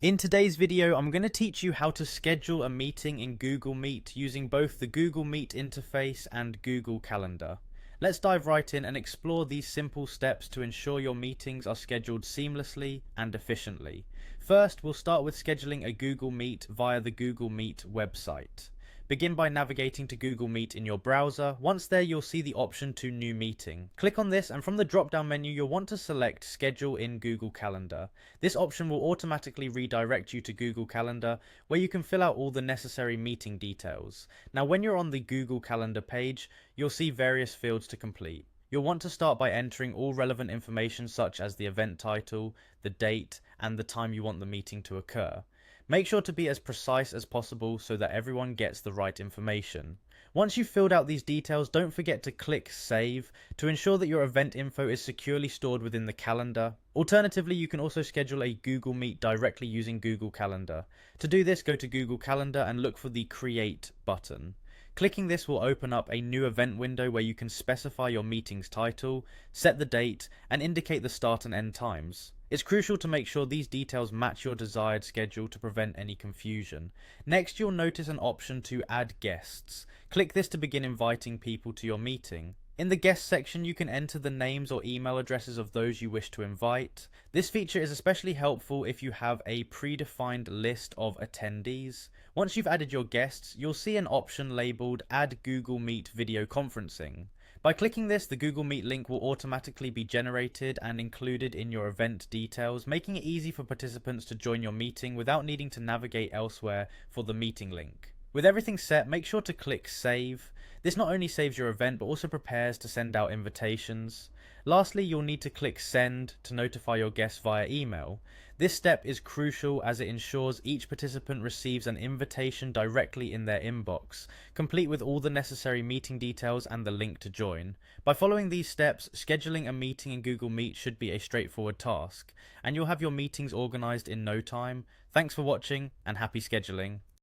In today's video, I'm going to teach you how to schedule a meeting in Google Meet using both the Google Meet interface and Google Calendar. Let's dive right in and explore these simple steps to ensure your meetings are scheduled seamlessly and efficiently. First, we'll start with scheduling a Google Meet via the Google Meet website. Begin by navigating to Google Meet in your browser. Once there, you'll see the option to New Meeting. Click on this, and from the drop-down menu, you'll want to select Schedule in Google Calendar. This option will automatically redirect you to Google Calendar, where you can fill out all the necessary meeting details. Now, when you're on the Google Calendar page, you'll see various fields to complete. You'll want to start by entering all relevant information such as the event title, the date, and the time you want the meeting to occur. Make sure to be as precise as possible so that everyone gets the right information. Once you've filled out these details, don't forget to click Save to ensure that your event info is securely stored within the calendar. Alternatively, you can also schedule a Google Meet directly using Google Calendar. To do this, go to Google Calendar and look for the Create button. Clicking this will open up a new event window where you can specify your meeting's title, set the date, and indicate the start and end times. It's crucial to make sure these details match your desired schedule to prevent any confusion. Next, you'll notice an option to add guests. Click this to begin inviting people to your meeting. In the guest section, you can enter the names or email addresses of those you wish to invite. This feature is especially helpful if you have a predefined list of attendees. Once you've added your guests, you'll see an option labeled Add Google Meet Video Conferencing. By clicking this, the Google Meet link will automatically be generated and included in your event details, making it easy for participants to join your meeting without needing to navigate elsewhere for the meeting link. With everything set, make sure to click Save. This not only saves your event, but also prepares to send out invitations. Lastly, you'll need to click Send to notify your guests via email. This step is crucial as it ensures each participant receives an invitation directly in their inbox, complete with all the necessary meeting details and the link to join. By following these steps, scheduling a meeting in Google Meet should be a straightforward task, and you'll have your meetings organized in no time. Thanks for watching, and happy scheduling.